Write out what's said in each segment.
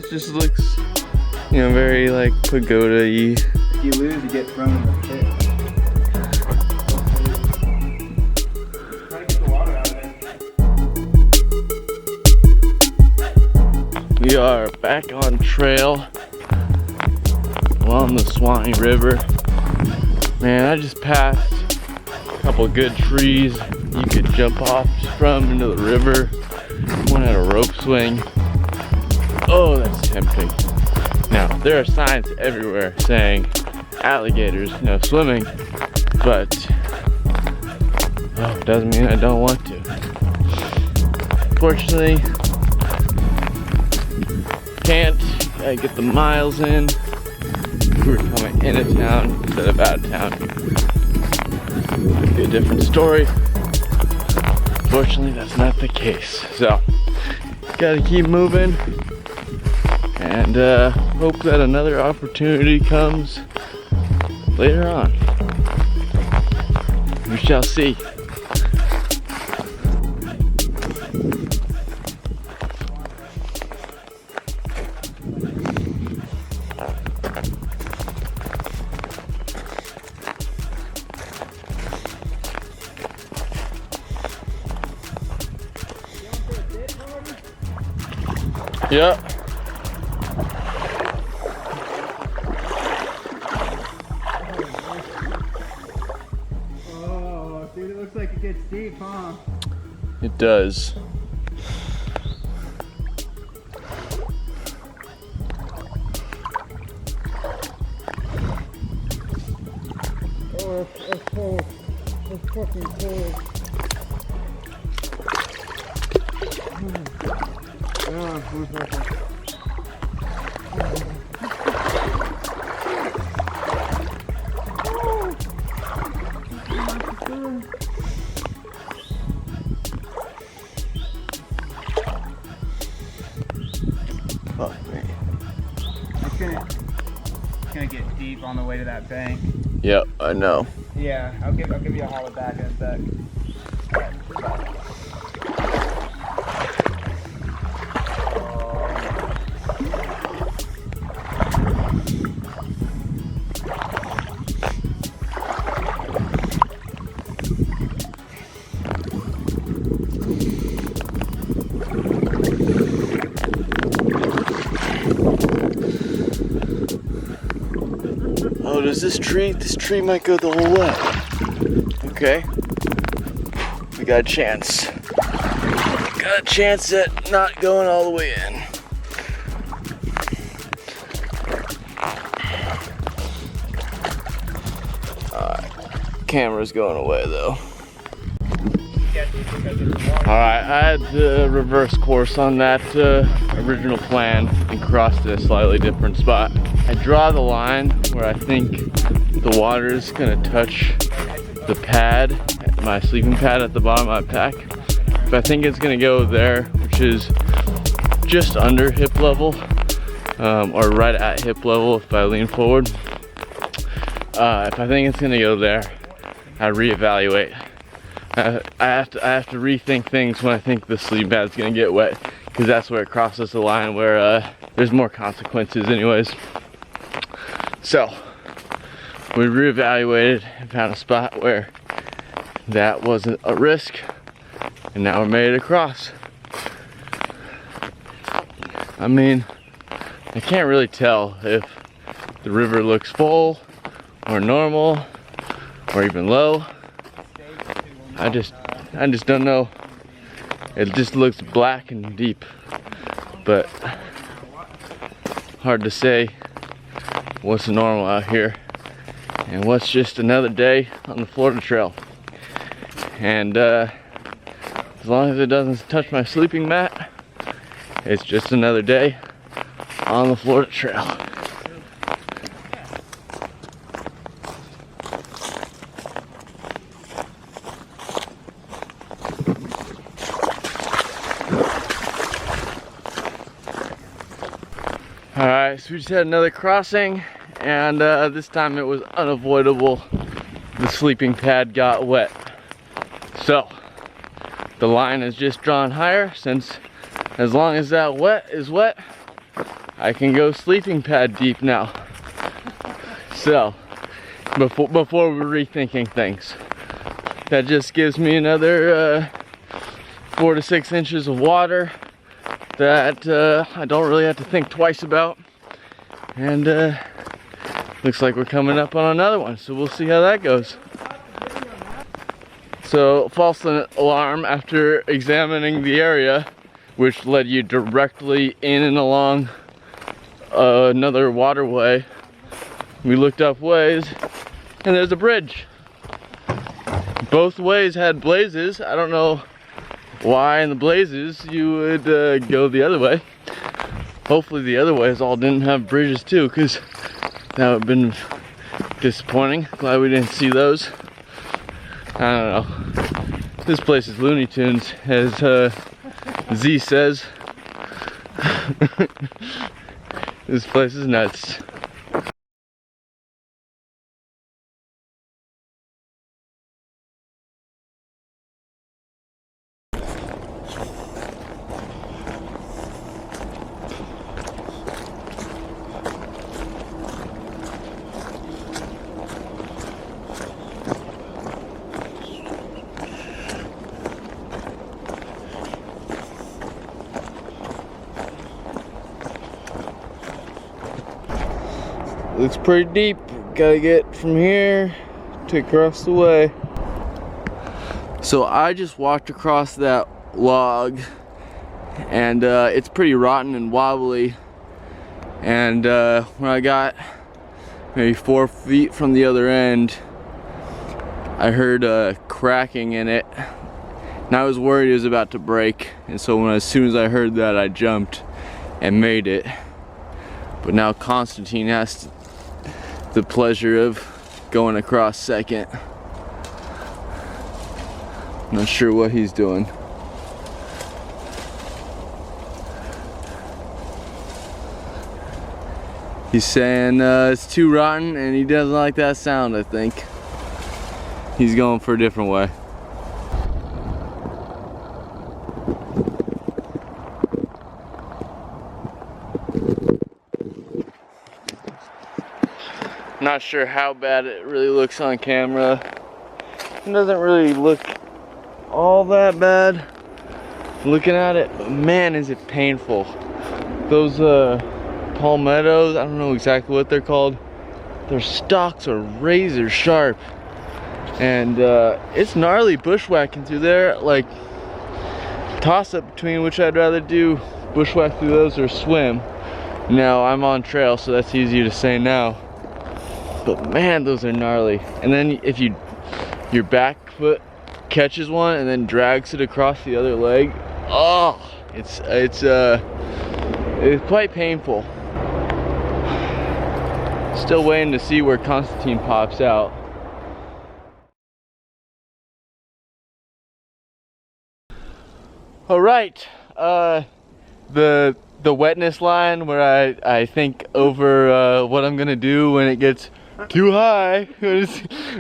It just looks, you know, very like pagoda-y. If you lose, you get thrown in the pit. Try to get the water out of there. We are back on trail along the Suwanee River. Man, I just passed a couple good trees you could jump off from into the river. One had a rope swing. Oh, that's tempting. Now, there are signs everywhere saying alligators, no swimming, but it doesn't mean I don't want to. Fortunately, can't. Gotta get the miles in. We were coming into town instead of out of town. Could be a different story. Fortunately, that's not the case. So, gotta keep moving and hope that another opportunity comes later on. We shall see. Yep. Oh, dude, it looks like it gets deep, huh? It does. Oh, it's cold. It's fucking cold. Yeah, who's that? Fuck me. It's gonna get deep on the way to that bank. Yep, I know. Yeah, I'll give you a holler back in a sec. Oh, does this tree might go the whole way. Okay. We got a chance. Got a chance at not going all the way in. Camera's going away though. Alright, I had the reverse course on that original plan and crossed at a slightly different spot. I draw the line where I think the water is gonna touch the pad, my sleeping pad at the bottom of my pack. If I think it's gonna go there, which is just under hip level, or right at hip level if I lean forward. If I think it's gonna go there, I reevaluate. I have to rethink things when I think the sleeping pad's gonna get wet, because that's where it crosses the line where there's more consequences anyways. So we reevaluated and found a spot where that wasn't a risk, and now we're made to cross. I mean, I can't really tell if the river looks full or normal or even low. I just don't know. It just looks black and deep, but hard to say what's normal out here and what's just another day on the Florida Trail. And as long as it doesn't touch my sleeping mat, it's just another day on the Florida Trail. Alright, so we just had another crossing, and this time it was unavoidable. The sleeping pad got wet. So, the line is just drawn higher, since as long as that wet is wet, I can go sleeping pad deep now. So, before we're rethinking things. That just gives me another 4 to 6 inches of water that I don't really have to think twice about. And looks like we're coming up on another one, so we'll see how that goes. So, false alarm after examining the area, which led you directly in and along another waterway. We looked up ways, and there's a bridge. Both ways had blazes. I don't know why in the blazes you would go the other way. Hopefully the other ways all didn't have bridges too, because that would have been disappointing. Glad we didn't see those. I don't know. This place is Looney Tunes, as Z says. This place is nuts. Looks pretty deep. Gotta get from here to across the way. So I just walked across that log, and it's pretty rotten and wobbly. And when I got maybe 4 feet from the other end, I heard cracking in it, and I was worried it was about to break. And so as soon as I heard that, I jumped and made it. But now Constantine has the pleasure of going across second. Not sure what he's doing. He's saying it's too rotten and he doesn't like that sound, I think. He's going for a different way. Not sure how bad it really looks on camera. It doesn't really look all that bad looking at it, but man, is it painful. Those palmettos, I don't know exactly what they're called, their stalks are razor sharp, and it's gnarly bushwhacking through there. Like, toss up between which I'd rather do, bushwhack through those or swim. Now I'm on trail, so that's easier to say now. But man, those are gnarly. And then if your back foot catches one and then drags it across the other leg, oh, it's quite painful. Still waiting to see where Constantine pops out. All right, the wetness line where I think over what I'm gonna do when it gets too high, when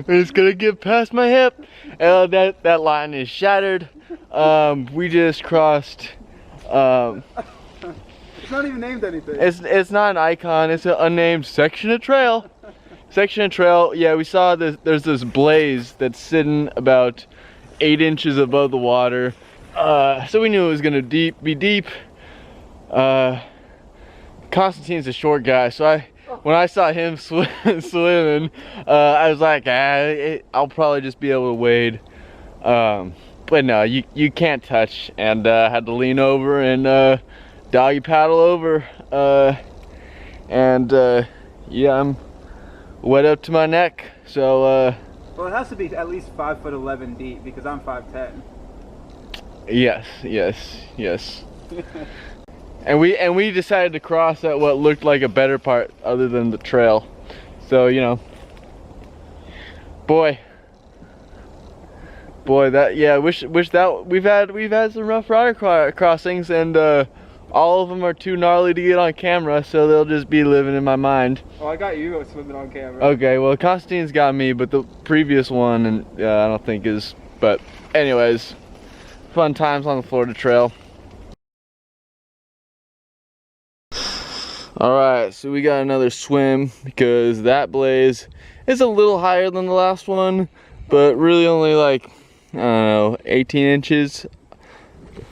it's gonna get past my hip. That line is shattered. We just crossed. It's not even named anything. It's not an icon. It's an unnamed section of trail. Section of trail. Yeah, we saw this. There's this blaze that's sitting about 8 inches above the water. So we knew it was gonna be deep. Constantine's a short guy, so when I saw him swimming, I was like, I'll probably just be able to wade. But no, you can't touch, and I had to lean over and doggy paddle over. Yeah, I'm wet up to my neck. So well, it has to be at least 5'11" deep because I'm 5'10". Yes. And we decided to cross at what looked like a better part other than the trail. So, you know, boy, that, yeah, wish that we've had some rough rider crossings, and all of them are too gnarly to get on camera, so they'll just be living in my mind. Oh, I got you swimming on camera. Okay, well, Constantine's got me, but the previous one, and I don't think is. But anyways, fun times on the Florida Trail. All right, so we got another swim because that blaze is a little higher than the last one, but really only like, I don't know, 18 inches,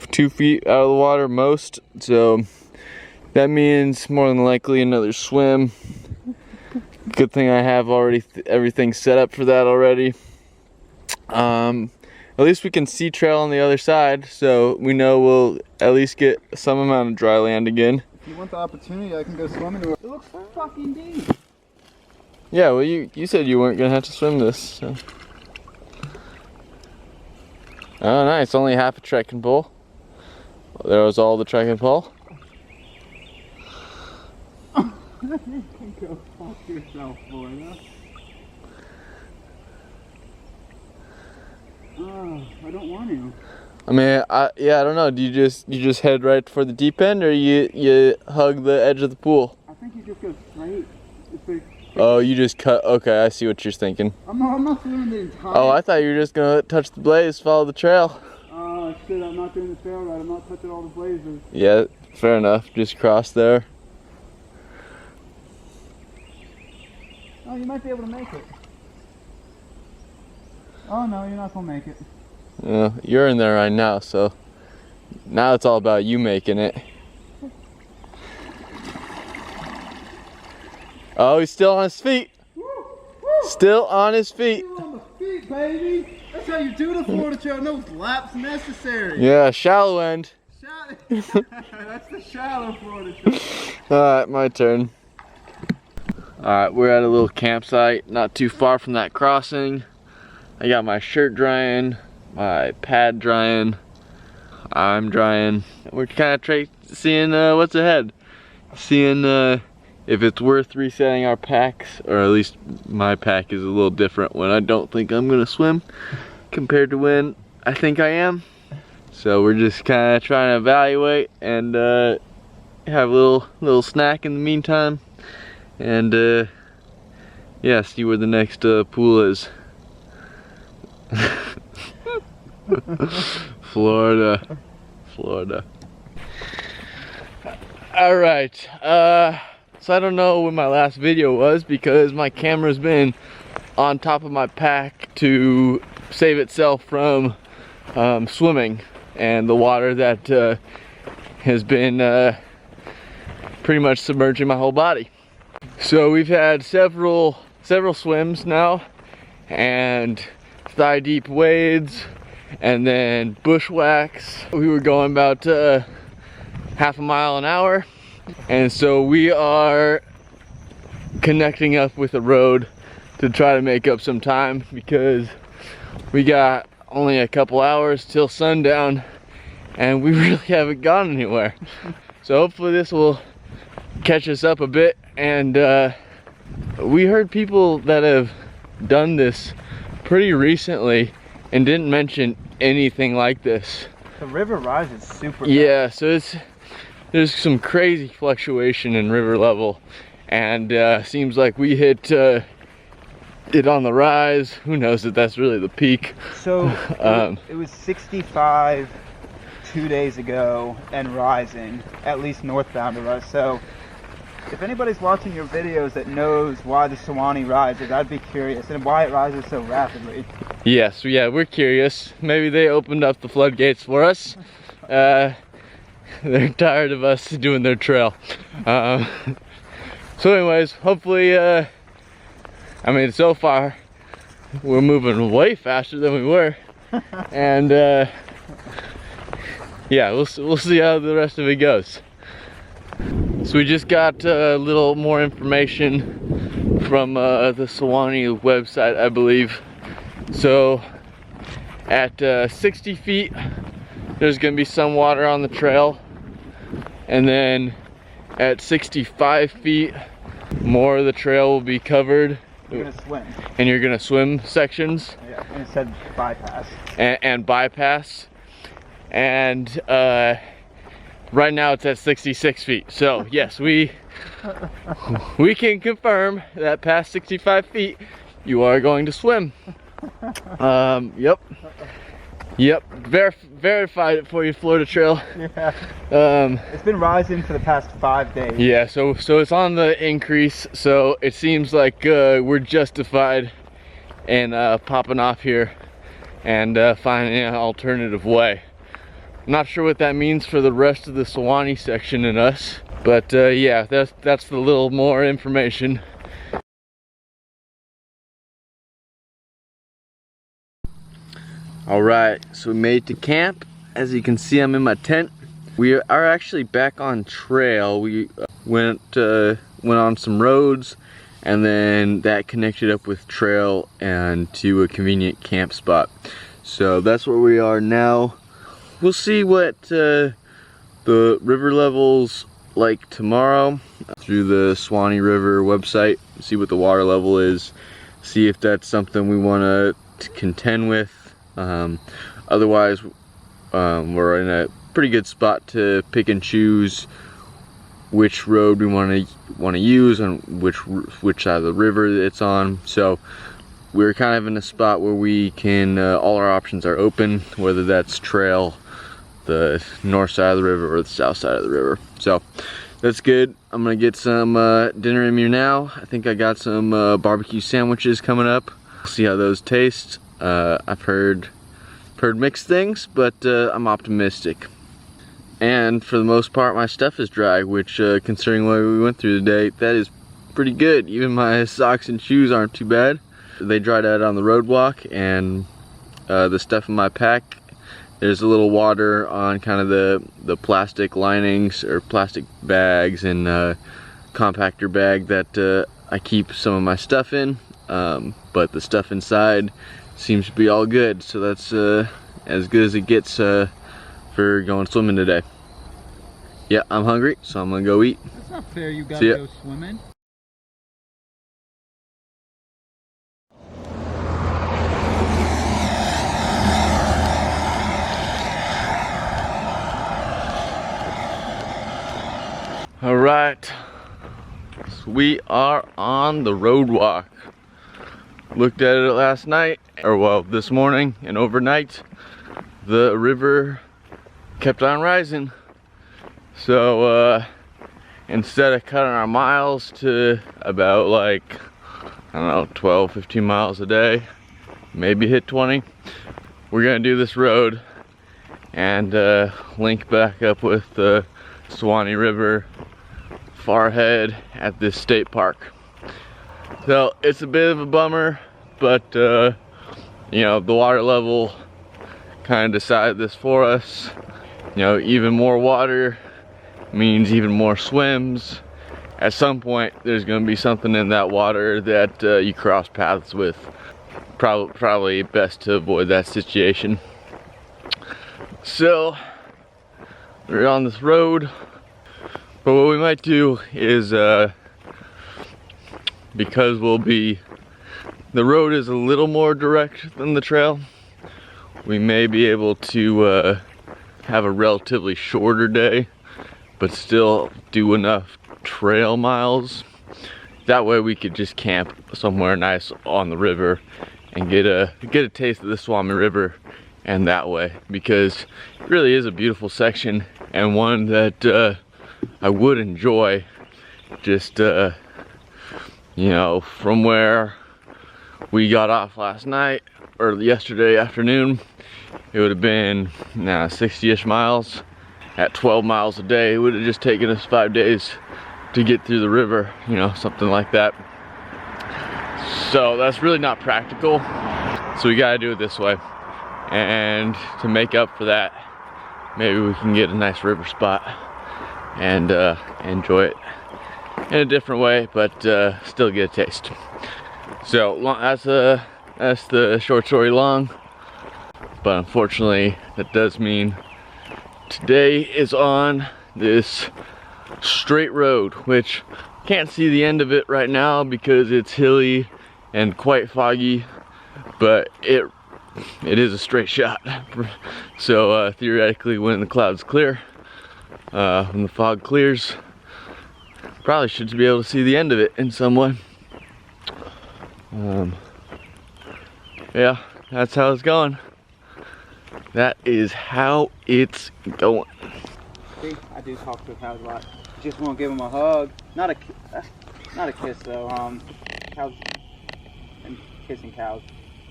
2 feet out of the water most. So that means more than likely another swim. Good thing I have already everything set up for that already. At least we can see trail on the other side, so we know we'll at least get some amount of dry land again. If you want the opportunity, I can go swimming. It looks fucking deep. Yeah, well, you said you weren't gonna have to swim this, so. Oh, nice, only half a trekking pole. Well, there was all the trekking pole. Go fuck yourself, Florida. Oh, I don't want to. I mean, yeah, I don't know. Do you just head right for the deep end, or you hug the edge of the pool? I think you just go straight. Oh, you just cut. Okay, I see what you're thinking. I'm not swimming the entire. Oh, I thought you were just gonna touch the blaze, follow the trail. Oh shit! I'm not doing the trail right. I'm not touching all the blazes. Yeah, fair enough. Just cross there. Oh, you might be able to make it. Oh no, you're not gonna make it. Yeah, you're in there right now, so now it's all about you making it. Oh, he's still on his feet. Woo, woo. Still on his feet. Still on the feet, baby. That's how you do the Florida Trail. No laps necessary. Yeah, shallow end. That's the shallow Florida Trail. Alright, my turn. Alright, we're at a little campsite not too far from that crossing. I got my shirt drying, my pad drying, I'm drying. We're kind of seeing what's ahead. Seeing if it's worth resetting our packs, or at least my pack is a little different when I don't think I'm gonna swim compared to when I think I am. So we're just kind of trying to evaluate and have a little snack in the meantime. And yeah, see where the next pool is. Florida. All right, so I don't know when my last video was because my camera's been on top of my pack to save itself from swimming and the water that has been pretty much submerging my whole body. So we've had several swims now, and thigh deep wades, and then bushwhacks. We were going about half a mile an hour, and so we are connecting up with a road to try to make up some time because we got only a couple hours till sundown and we really haven't gone anywhere. So hopefully this will catch us up a bit. And we heard people that have done this pretty recently and didn't mention anything like this. The river rises super fast. Yeah, so there's some crazy fluctuation in river level, and seems like we hit it on the rise. Who knows if that's really the peak. So it was 65 2 days ago and rising, at least northbound of us. So if anybody's watching your videos that knows why the Suwanee rises, I'd be curious, and why it rises so rapidly. Yes, yeah, we're curious. Maybe they opened up the floodgates for us. They're tired of us doing their trail. So anyways, hopefully, I mean, so far, we're moving way faster than we were. And yeah, we'll see how the rest of it goes. So we just got a little more information from the Suwanee website, I believe. So at 60 feet, there's gonna be some water on the trail. And then at 65 feet, more of the trail will be covered. You're gonna swim. And you're gonna swim sections. Yeah, and it said bypass. And bypass. And right now it's at 66 feet. So yes, we can confirm that past 65 feet, you are going to swim. Yep. Yep, verified it for you, Florida Trail. Yeah. It's been rising for the past 5 days. Yeah, so it's on the increase, so it seems like we're justified in popping off here and finding an alternative way. I'm not sure what that means for the rest of the Suwanee section and us, but yeah, that's the little more information. All right, so we made it to camp. As you can see, I'm in my tent. We are actually back on trail. We went on some roads, and then that connected up with trail and to a convenient camp spot. So that's where we are now. We'll see what the river levels like tomorrow through the Suwanee River website. See what the water level is. See if that's something we want to contend with. Otherwise, we're in a pretty good spot to pick and choose which road we want to use and which side of the river it's on. So we're kind of in a spot where we can all our options are open, whether that's trail, the north side of the river, or the south side of the river. So that's good. I'm gonna get some dinner in me now. I think I got some barbecue sandwiches coming up. See how those taste. I've heard mixed things, but I'm optimistic. And for the most part, my stuff is dry, which considering what we went through today, that is pretty good. Even my socks and shoes aren't too bad. They dried out on the roadblock, and the stuff in my pack, there's a little water on kind of the plastic linings or plastic bags and compactor bag that I keep some of my stuff in, but the stuff inside seems to be all good, so that's as good as it gets for going swimming today. Yeah, I'm hungry, so I'm gonna go eat. That's not fair, you gotta go swimming. All right, so we are on the road walk. Looked at it last night, or well, this morning and overnight. The river kept on rising. So instead of cutting our miles to about like, I don't know, 12, 15 miles a day, maybe hit 20, we're gonna do this road and link back up with the Suwanee River far ahead at this state park. So it's a bit of a bummer, but you know, the water level kind of decided this for us. You know, even more water means even more swims. At some point, there's going to be something in that water that you cross paths with. Probably best to avoid that situation. So we're on this road, but what we might do is because the road is a little more direct than the trail, we may be able to have a relatively shorter day, but still do enough trail miles. That way we could just camp somewhere nice on the river and get a taste of the Suwanee River, and that way, because it really is a beautiful section and one that I would enjoy. Just you know, from where we got off last night or yesterday afternoon, it would have been 60-ish miles at 12 miles a day. It would have just taken us 5 days to get through the river, you know, something like that. So that's really not practical. So we gotta do it this way. And to make up for that, maybe we can get a nice river spot and enjoy it in a different way, but still get a taste. So that's the short story long. But unfortunately, that does mean today is on this straight road, which can't see the end of it right now because it's hilly and quite foggy, but it is a straight shot. So theoretically, when the clouds clear, when the fog clears, probably should be able to see the end of it in some way. Yeah, that's how it's going. That is how it's going. See, I do talk to the cows a lot. Just won't give them a hug. Not a kiss though. Cows and kissing cows.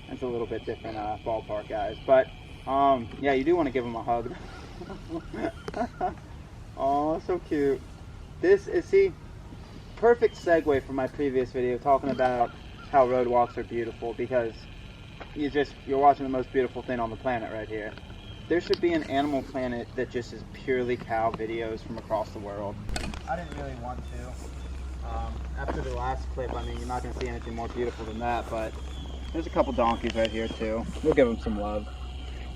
That's a little bit different ballpark, guys. But yeah, you do want to give them a hug. Oh, so cute. This is, see, perfect segue from my previous video talking about how road walks are beautiful, because you're watching the most beautiful thing on the planet right here. There should be an Animal Planet that just is purely cow videos from across the world. I didn't really want to. After the last clip, I mean, you're not going to see anything more beautiful than that, but there's a couple donkeys right here too. We'll give them some love.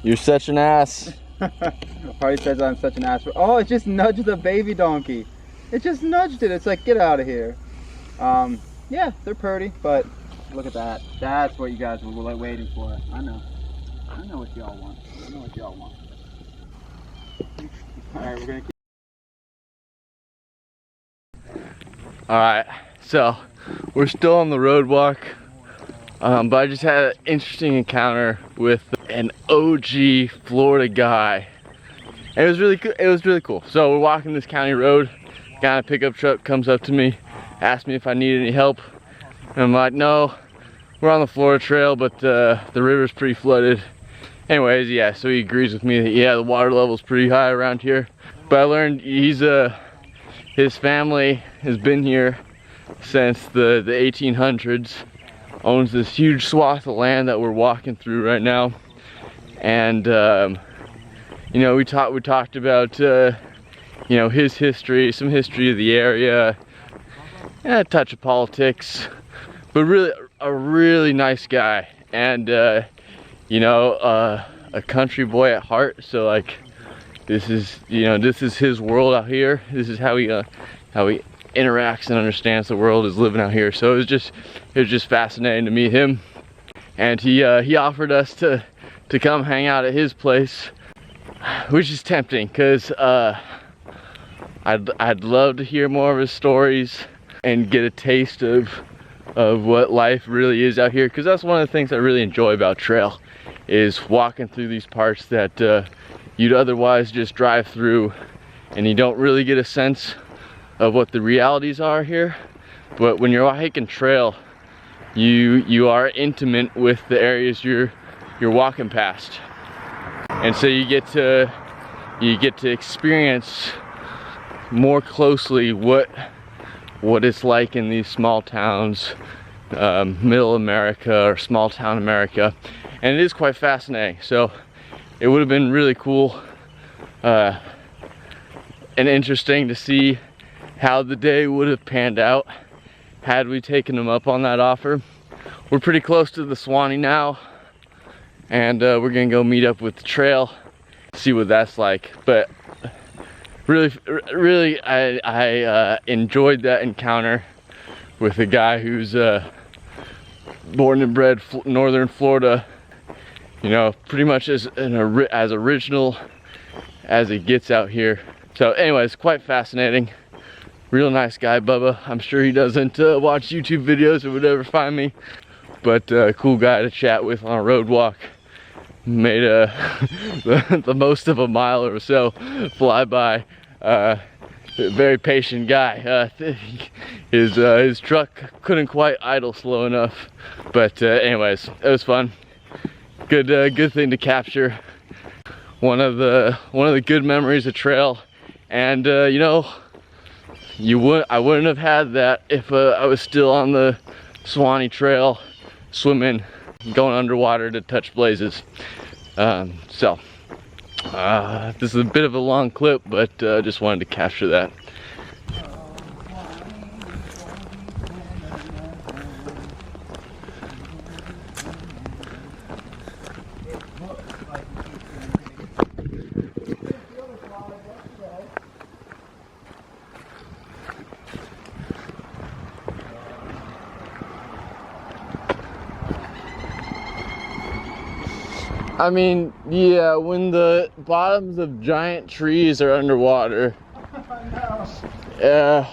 You're such an ass. Hardy says I'm such an ass. Oh, it just nudged the baby donkey. It just nudged it. It's like, get out of here. Yeah, they're pretty, but look at that. That's what you guys were like waiting for. I know what y'all want. I know what y'all want. Alright, we're gonna keep. Alright, so we're still on the road walk. But I just had an interesting encounter with an OG Florida guy. And it was really cool. So we're walking this county road. Guy in a pickup truck comes up to me, asks me if I need any help. And I'm like, no, we're on the Florida Trail, but the river's pretty flooded. Anyways, yeah, so he agrees with me that, yeah, the water level's pretty high around here. But I learned his family has been here since the 1800s. Owns this huge swath of land that we're walking through right now. And you know, we talked about you know, his history, some history of the area, and a touch of politics, but really a really nice guy. And you know, a country boy at heart. So like, this is, you know, this is his world out here. This is how he interacts and understands the world, is living out here. So it was just fascinating to meet him. And he offered us to come hang out at his place, which is tempting, because I'd love to hear more of his stories and get a taste of what life really is out here, because that's one of the things I really enjoy about trail, is walking through these parts that you'd otherwise just drive through and you don't really get a sense of what the realities are here. But when you're hiking trail, you are intimate with the areas you're walking past, and so you get to experience more closely what it's like in these small towns, middle America or small town America. And it is quite fascinating. So it would have been really cool and interesting to see how the day would have panned out had we taken them up on that offer. We're pretty close to the Suwanee now, and we're gonna go meet up with the trail, see what that's like. But really I enjoyed that encounter with a guy who's born and bred northern Florida, you know, pretty much as original as it gets out here. So anyways, quite fascinating. Real nice guy, Bubba. I'm sure he doesn't watch YouTube videos or would ever find me, but cool guy to chat with on a road walk. Made the most of a mile or so fly by. Very patient guy. His truck couldn't quite idle slow enough, but anyways, it was fun. Good thing to capture. One of the good memories of trail, and you know, I wouldn't have had that if I was still on the Suwanee Trail, swimming, going underwater to touch blazes. So this is a bit of a long clip, but just wanted to capture that. I mean, yeah, when the bottoms of giant trees are underwater. Yeah.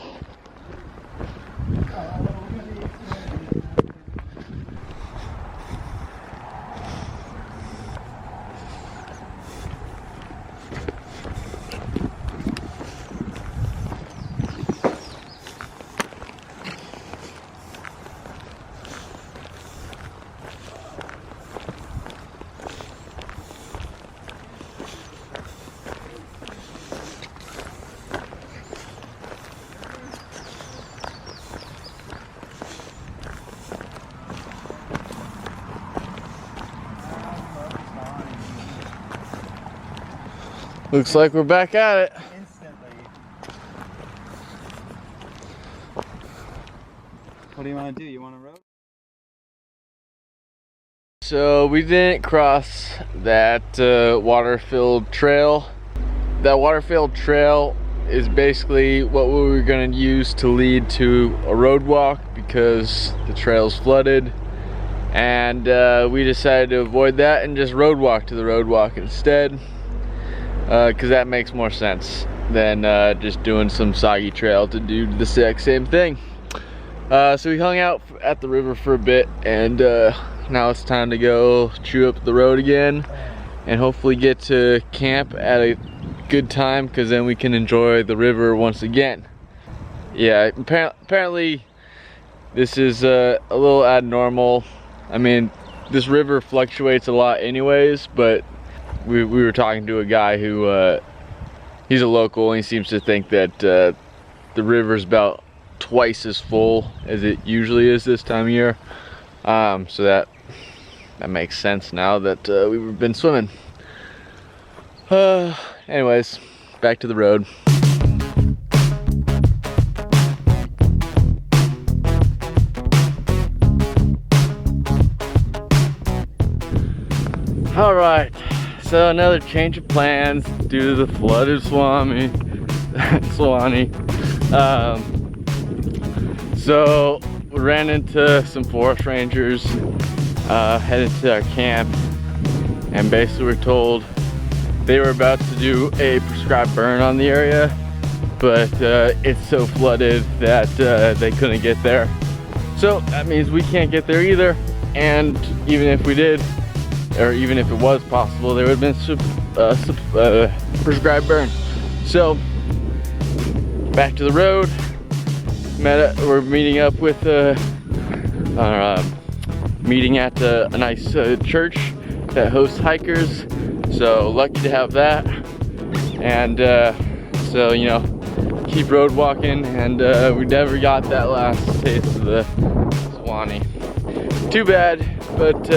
Looks like we're back at it. Instantly. What do you want to do? You want to row? So we didn't cross that water-filled trail. That water-filled trail is basically what we were going to use to lead to a road walk because the trail's flooded, and we decided to avoid that and just road walk to the road walk instead, because that makes more sense than just doing some soggy trail to do the exact same thing. So we hung out at the river for a bit, and now it's time to go chew up the road again and hopefully get to camp at a good time, because then we can enjoy the river once again. Yeah, apparently this is a little abnormal. I mean, this river fluctuates a lot anyways, but we were talking to a guy who he's a local, and he seems to think that the river's about twice as full as it usually is this time of year. So that makes sense now that we've been swimming. Anyways, back to the road. All right, so another change of plans due to the flooded Suwanee. So we ran into some forest rangers headed to our camp, and basically we're told they were about to do a prescribed burn on the area, but it's so flooded that they couldn't get there. So that means we can't get there either, and even if we did, or even if it was possible, there would have been prescribed burn. So back to the road. We're meeting up with meeting at a nice church that hosts hikers. So lucky to have that, and so, you know, keep road walking, and we never got that last taste of the Suwanee. Too bad, but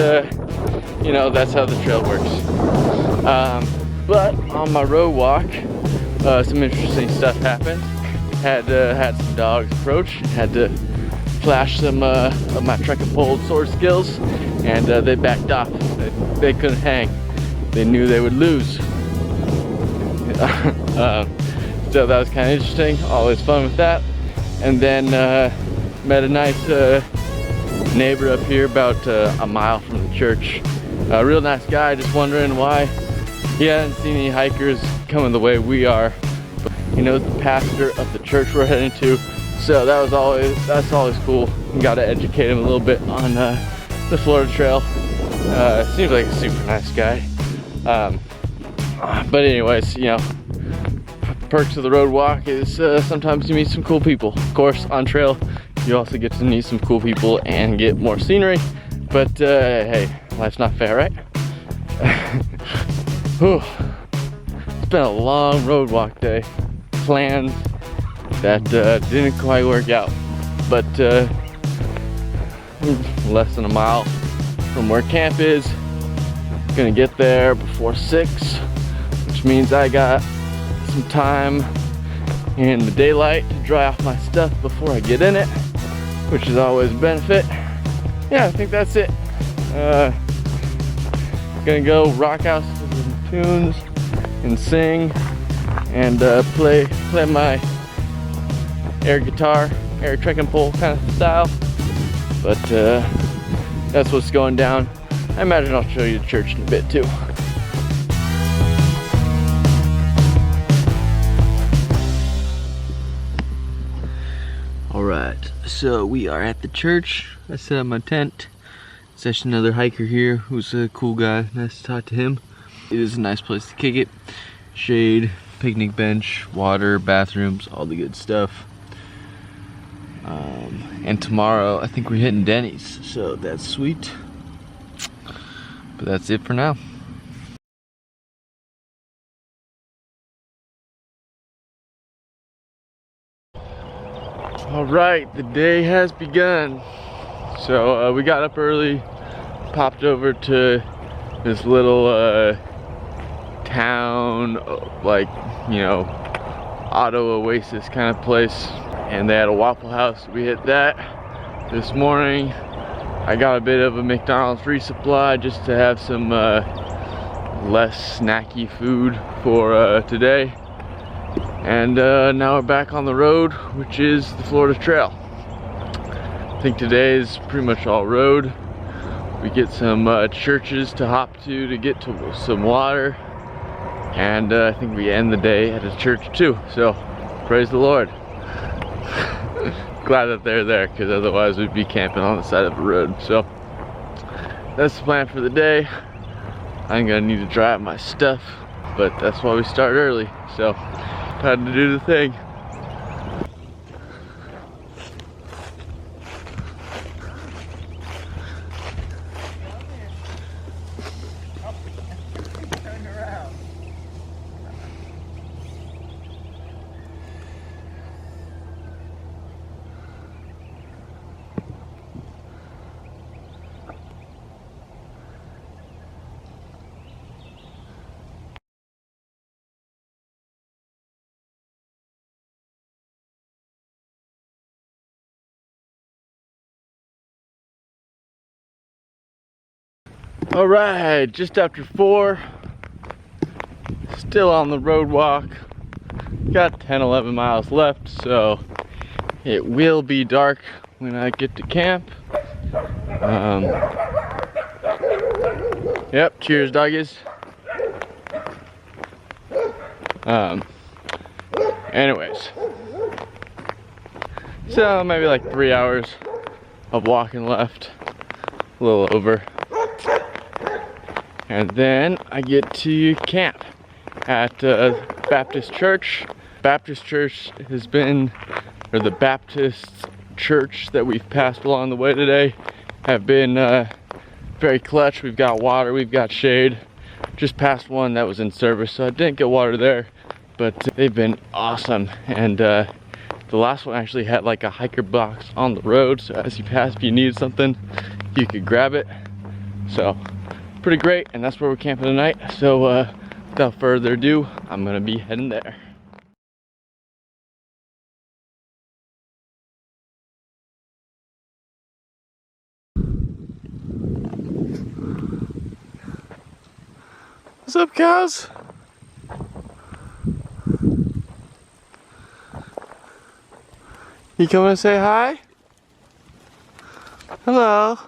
you know, that's how the trail works. But on my road walk, some interesting stuff happened. Had some dogs approach, had to flash some of my trek and pole sword skills, and they backed off. They couldn't hang. They knew they would lose. So that was kind of interesting. Always fun with that. And then met a nice neighbor up here about a mile from the church. A real nice guy, just wondering why he hadn't seen any hikers coming the way we are. But he knows the pastor of the church we're heading to, so that's always cool. You got to educate him a little bit on the Florida Trail. Seems like a super nice guy. But anyways, you know, perks of the road walk is sometimes you meet some cool people. Of course, on trail you also get to meet some cool people and get more scenery, but hey, life's not fair, right? Whew. It's been a long road walk day. Plans that didn't quite work out, but less than a mile from where camp is. Gonna get there before 6, which means I got some time in the daylight to dry off my stuff before I get in it, which is always a benefit. Yeah, I think that's it. Gonna go rock out some tunes and sing and play my air guitar, air trekking pole kind of style. But that's what's going down. I imagine I'll show you the church in a bit too. Alright, so we are at the church. I set up my tent. There's actually another hiker here who's a cool guy. Nice to talk to him. It is a nice place to kick it. Shade, picnic bench, water, bathrooms, all the good stuff. And tomorrow I think we're hitting Denny's, so that's sweet. But that's it for now. All right, the day has begun. So we got up early, popped over to this little town, like, you know, auto oasis kind of place. And they had a Waffle House. We hit that this morning. I got a bit of a McDonald's resupply just to have some less snacky food for today. And now we're back on the road, which is the Florida Trail. I think today is pretty much all road. We get some churches to hop to get to some water. And I think we end the day at a church too. So praise the Lord. Glad that they're there, because otherwise we'd be camping on the side of the road. So that's the plan for the day. I'm gonna need to dry out my stuff, but that's why we start early. So time to do the thing. All right, just after 4, still on the road walk. Got 10-11 miles left, so it will be dark when I get to camp. Yep, cheers doggies. Anyways, so maybe like 3 hours of walking left, a little over. And then I get to camp at Baptist Church. Baptist Church has been, or the Baptist church that we've passed along the way today, have been very clutch. We've got water, we've got shade. Just passed one that was in service, so I didn't get water there, but they've been awesome. And the last one actually had like a hiker box on the road, so as you pass, if you needed something, you could grab it. So pretty great, and that's where we're camping tonight. So without further ado, I'm gonna be heading there. What's up, cows? You coming to say hi? Hello.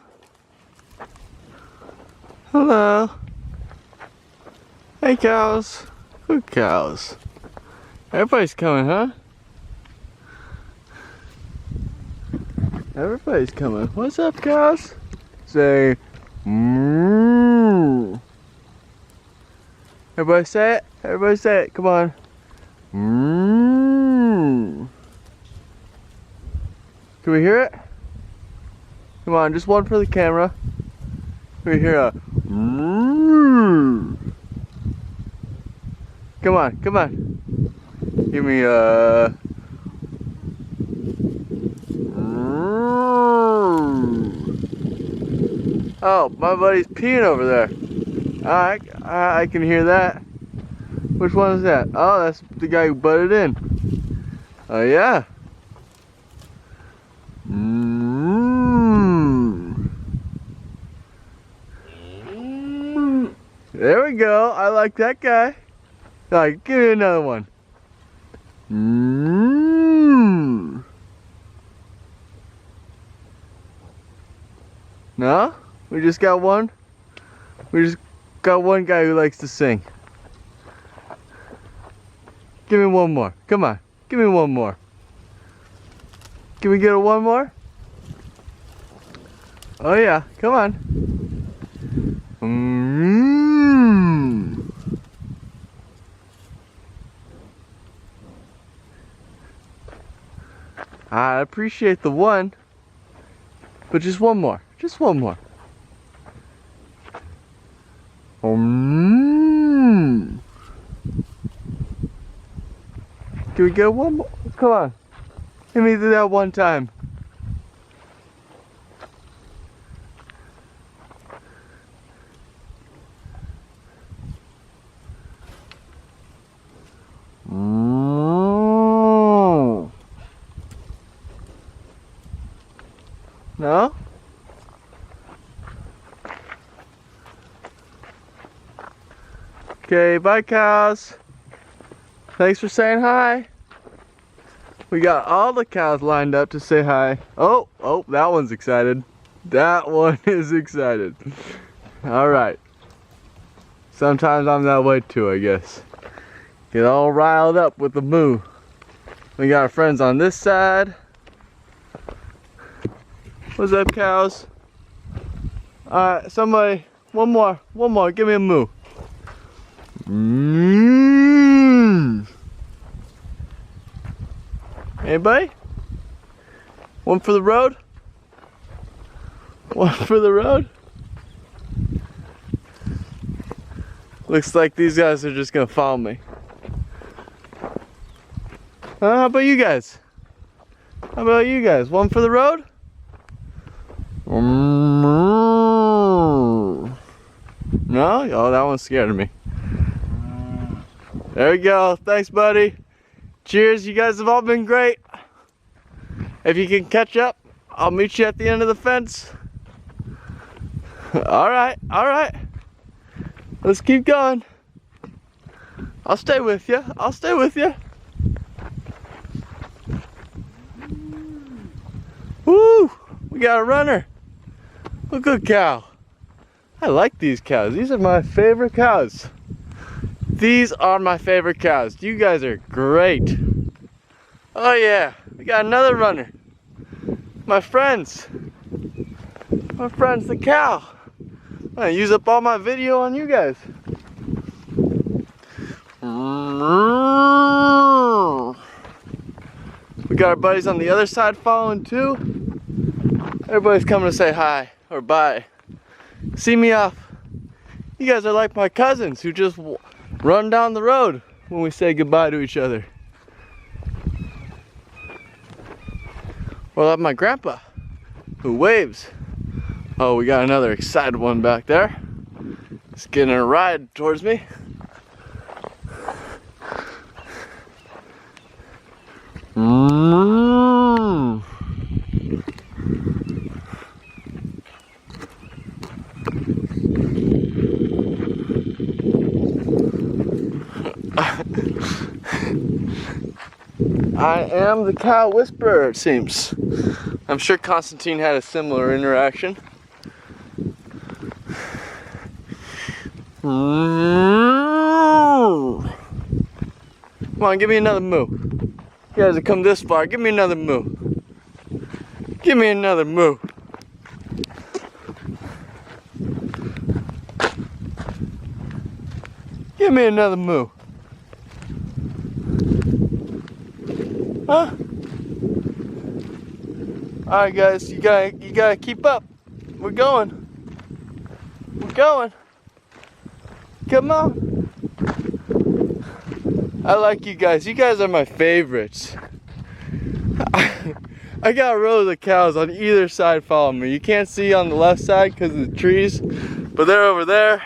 Hello. Hey, cows. Good cows. Everybody's coming, huh? Everybody's coming. What's up, cows? Say, moo. Everybody say it. Everybody say it. Come on. Moo. Can we hear it? Come on, just one for the camera. Can we hear a moo? Come on, come on. Give me a oh, my buddy's peeing over there. I can hear that. Which one is that? Oh, that's the guy who butted in. Oh yeah. There we go. I like that guy. Alright, give me another one. No? We just got one? We just got one guy who likes to sing. Give me one more. Come on. Give me one more. Can we get a one more? Oh yeah. Come on. I appreciate the one, but just one more. Just one more. Can we get one more? Come on. Let me do that one time. No? Okay, bye cows. Thanks for saying hi. We got all the cows lined up to say hi. Oh, that one's excited. That one is excited. All right. Sometimes I'm that way too, I guess. Get all riled up with the moo. We got our friends on this side. What's up, cows? All right, somebody, one more, give me a moo. Anybody? One for the road? One for the road? Looks like these guys are just gonna follow me. How about you guys? How about you guys? One for the road? No? Oh, that one scared me. There we go. Thanks, buddy. Cheers. You guys have all been great. If you can catch up, I'll meet you at the end of the fence. All right. Let's keep going. I'll stay with you. Woo! We got a runner. A good cow. I like these cows. These are my favorite cows. These are my favorite cows. You guys are great. Oh yeah, we got another runner. My friends, the cow. I'm gonna use up all my video on you guys. We got our buddies on the other side following too. Everybody's coming to say hi or bye. See me off. You guys are like my cousins who just run down the road when we say goodbye to each other. Or like my grandpa who waves. Oh, we got another excited one back there. He's getting a ride towards me. I am the cow whisperer, it seems. I'm sure Constantine had a similar interaction. Come on, give me another moo. You guys have come this far, give me another moo. Give me another moo. Give me another moo. Huh? Alright guys, you gotta keep up. We're going. Come on. I like you guys. You guys are my favorites. I got a row of the cows on either side following me. You can't see on the left side because of the trees, but they're over there.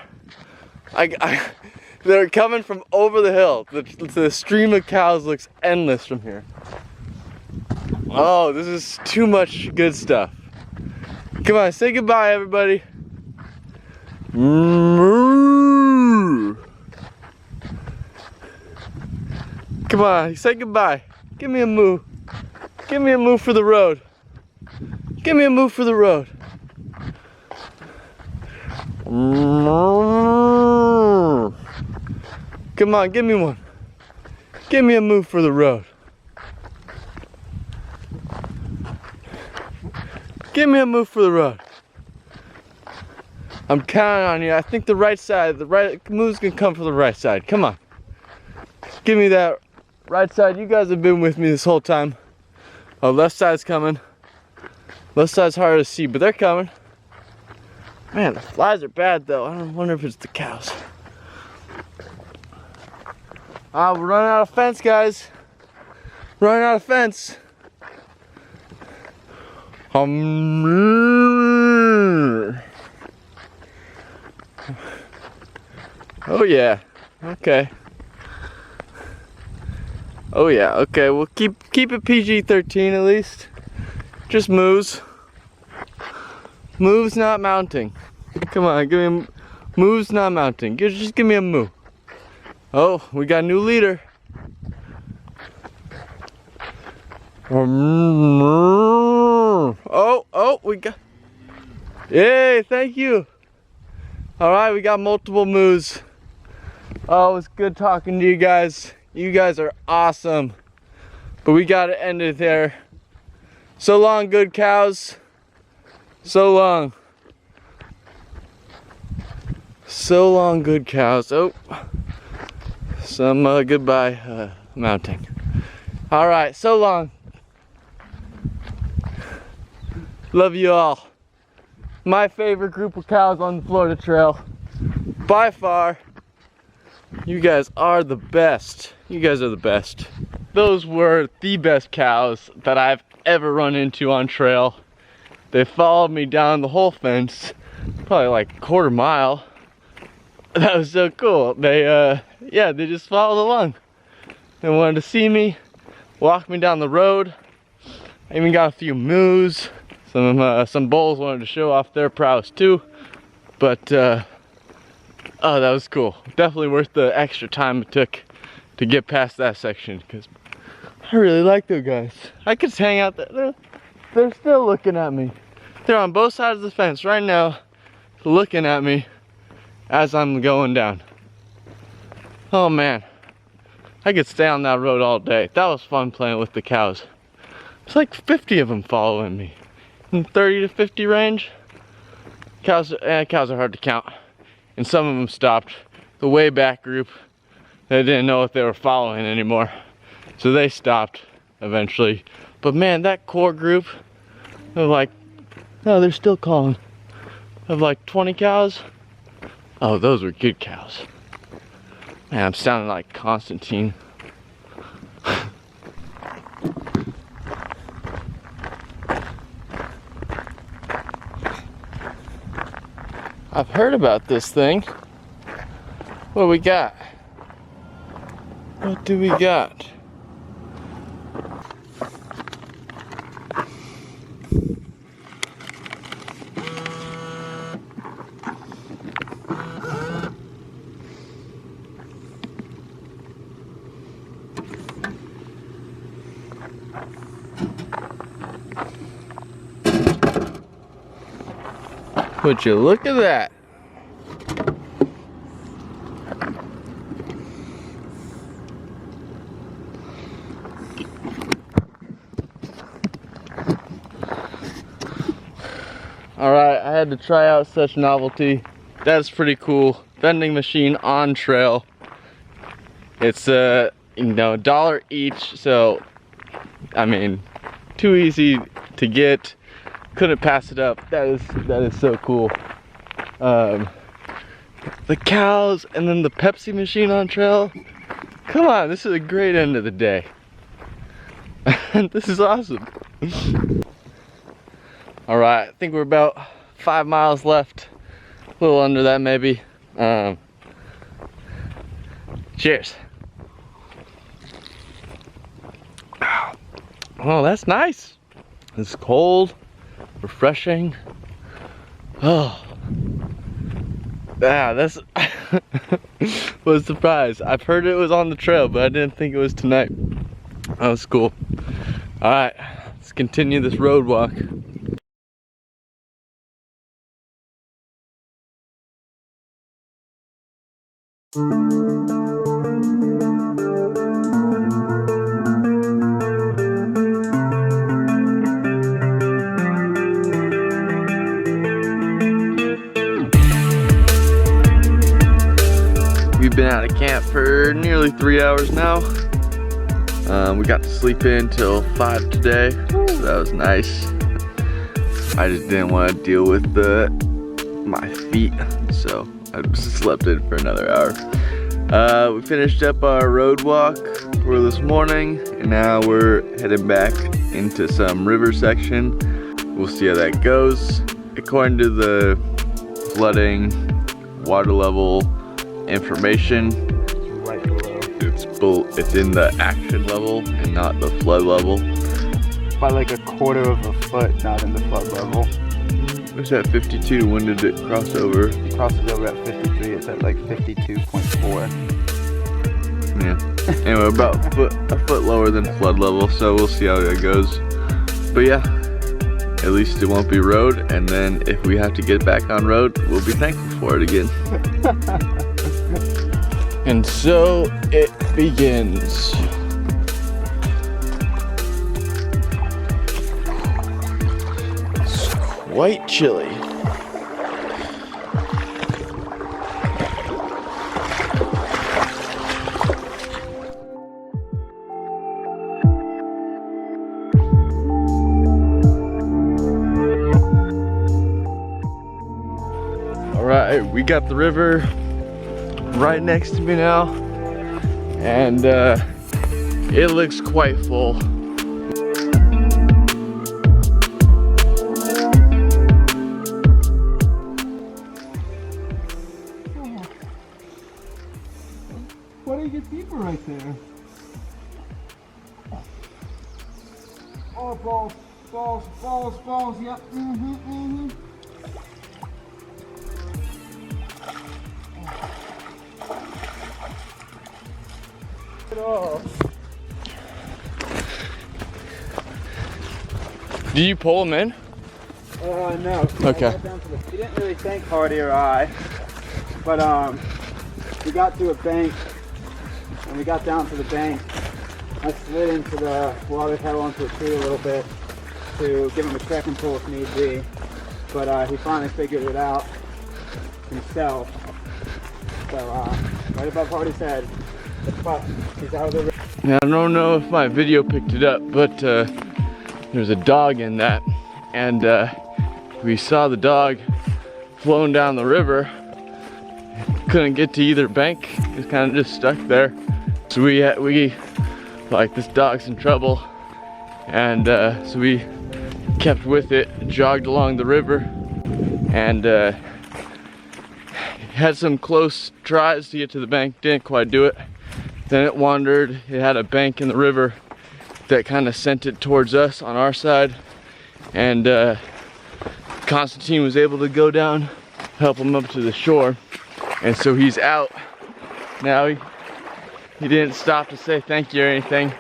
They're coming from over the hill. The stream of cows looks endless from here. Oh, this is too much good stuff. Come on, say goodbye, everybody. Come on, say goodbye. Give me a moo. Give me a moo for the road. Give me a moo for the road. Come on, give me one. Give me a moo for the road. Give me a moo for the road. I'm counting on you. I think the right side, the right moo's gonna come from the right side. Come on. Give me that right side. You guys have been with me this whole time. Oh, left side's coming. Left side's harder to see, but they're coming. Man, the flies are bad though. I don't wonder if it's the cows. We're running out of fence, guys. Running out of fence. Oh yeah. Okay. Oh yeah. Okay. We'll keep it PG-13 at least. Just moves. Moves not mounting. Come on, give me a moves not mounting. Just give me a moo. Oh, we got a new leader. Oh, we got. Yay, thank you. All right, we got multiple moves. Oh, it's good talking to you guys. You guys are awesome. But we gotta end it there. So long, good cows. So long. So long, good cows. Oh, some goodbye mounting. All right, so long. Love you all. My favorite group of cows on the Florida Trail. By far. You guys are the best. You guys are the best. Those were the best cows that I've ever run into on trail. They followed me down the whole fence, probably like a quarter mile. That was so cool. They they just followed along. They wanted to see me, walk me down the road. I even got a few moos. Some bulls wanted to show off their prowess too. But oh, that was cool. Definitely worth the extra time it took to get past that section, because I really like those guys. I could just hang out there. They're still looking at me. They're on both sides of the fence right now, looking at me as I'm going down. Oh man, I could stay on that road all day. That was fun playing with the cows. It's like 50 of them following me. In 30 to 50 range. Cows are hard to count. And some of them stopped. The way back group, they didn't know if they were following anymore. So they stopped eventually. But man, that core group of like, no, they're still calling. Of like 20 cows. Oh, those were good cows. Man, I'm sounding like Constantine. I've heard about this thing. What do we got? What do we got? Would you look at that? Alright, I had to try out such novelty. That's pretty cool. Vending machine on trail. It's $1 each, so I mean, too easy to get. Couldn't pass it up. That is so cool. The cows and then the Pepsi machine on trail. Come on, this is a great end of the day. This is awesome. All right, I think we're about 5 miles left. A little under that maybe. Cheers. Oh, that's nice. It's cold. Refreshing. Oh, yeah, that's was surprised. I've heard it was on the trail, but I didn't think it was tonight. That was cool. All right, let's continue this road walk. We've been out of camp for nearly 3 hours now. We got to sleep in till 5 today, so that was nice. I just didn't want to deal with my feet, so I just slept in for another hour. We finished up our road walk for this morning, and now we're heading back into some river section. We'll see how that goes. According to the flooding water level information, Right below. it's in the action level and not the flood level. By like a quarter of a foot, not in the flood level. It's at 52. When did it cross over? It crosses over at 53. It's at like 52.4. Yeah. Anyway, about a foot lower than flood level, so we'll see how that goes. But yeah, at least it won't be road, and then if we have to get back on road, we'll be thankful for it again. And so it begins. It's quite chilly. Alright, we got the river right next to me now, and it looks quite full. Why do you get deeper right there? Oh, balls, balls, balls, balls, yep, Did you pull them in? No. Okay. He didn't really think Hardy or I, but we got to a bank, and we got down to the bank. I slid into the water, held onto a tree a little bit to give him a trekking pull if need be, but he finally figured it out himself. So right above Hardy's head, the pup, he's out of the river. Now, I don't know if my video picked it up, but there's a dog in that, and we saw the dog flowing down the river. Couldn't get to either bank. It was kind of just stuck there. So we like, this dog's in trouble, and so we kept with it, jogged along the river, and had some close tries to get to the bank. Didn't quite do it. Then it wandered. It had a bank in the river that kind of sent it towards us on our side, and Constantine was able to go down, help him up to the shore, and so he's out now. He didn't stop to say thank you or anything.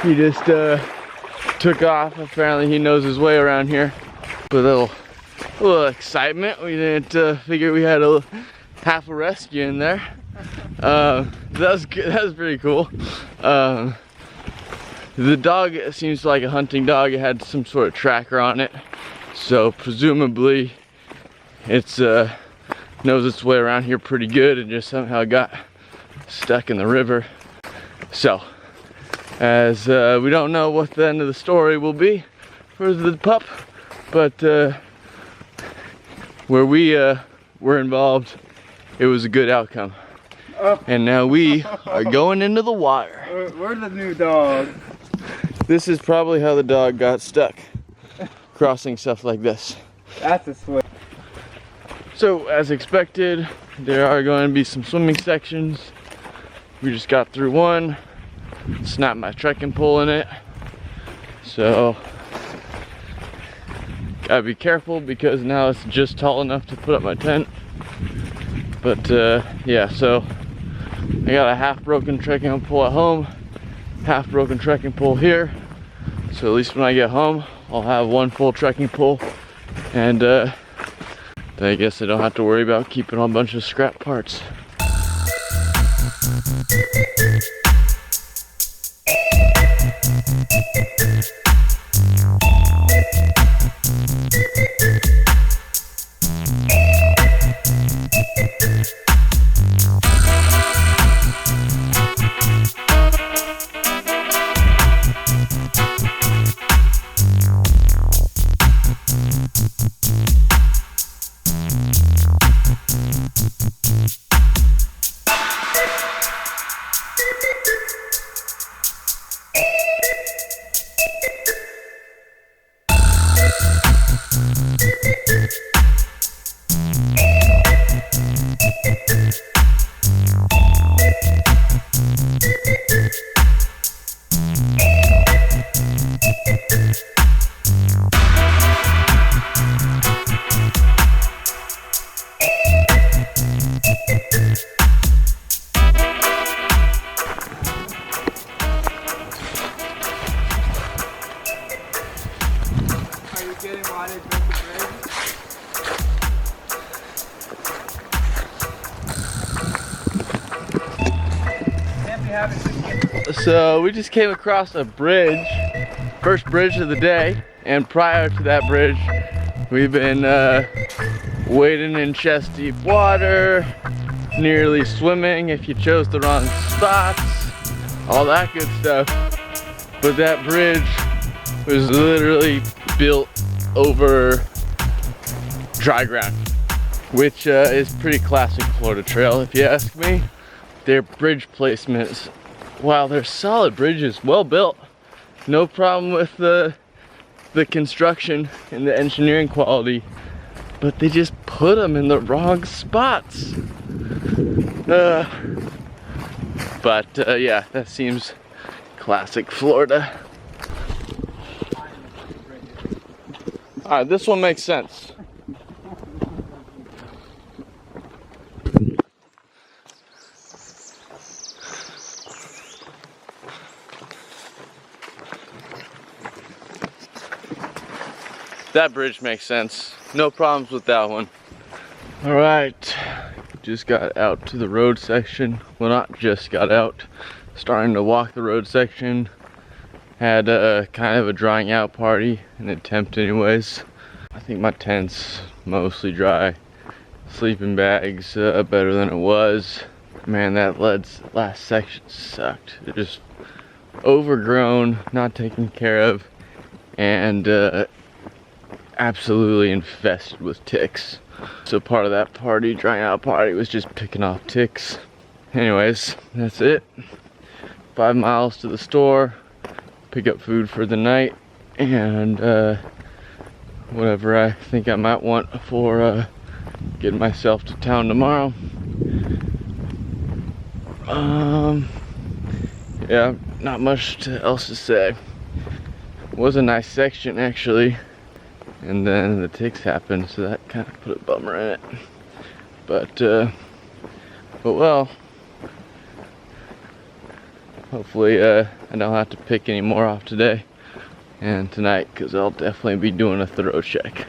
He just took off. Apparently he knows his way around here. With a little excitement, we didn't figure we had half a rescue in there. That was good. That was pretty cool. The dog seems like a hunting dog. It had some sort of tracker on it, so presumably it's knows its way around here pretty good, and just somehow got stuck in the river. So, as we don't know what the end of the story will be for the pup, but where we were involved, it was a good outcome. And now we are going into the water. Where's the new dog? This is probably how the dog got stuck, crossing stuff like this. That's a swim. So, as expected, there are going to be some swimming sections. We just got through one, snapped my trekking pole in it. So, gotta be careful because now it's just tall enough to put up my tent. But yeah, so I got a half broken trekking pole at home, half broken trekking pole here. So at least when I get home, I'll have one full trekking pole, and then I guess I don't have to worry about keeping a bunch of scrap parts. you getting why they built the bridge? Can't be having this. So we just came across a bridge, first bridge of the day, and prior to that bridge, we've been wading in chest-deep water, nearly swimming if you chose the wrong spots, all that good stuff. But that bridge was literally built over dry ground, which is pretty classic Florida Trail if you ask me. Their bridge placements, while they're solid bridges, well built, no problem with the construction and the engineering quality, but they just put them in the wrong spots. Yeah, that seems classic Florida. Alright, this one makes sense. That bridge makes sense. No problems with that one. Alright, just got out to the road section. Well, not just got out. Starting to walk the road section. Had a kind of a drying out party, an attempt anyways. I think my tent's mostly dry. Sleeping bags better than it was. Man, that last section sucked. It just overgrown, not taken care of, and absolutely infested with ticks. So part of that party, drying out party, was just picking off ticks. Anyways, that's it. 5 miles to the store, pick up food for the night, and whatever I think I might want for getting myself to town tomorrow. Yeah, not much else to say. It was a nice section actually, and then the ticks happened, so that kind of put a bummer in it. But well, hopefully I don't have to pick any more off today and tonight, because I'll definitely be doing a thorough check.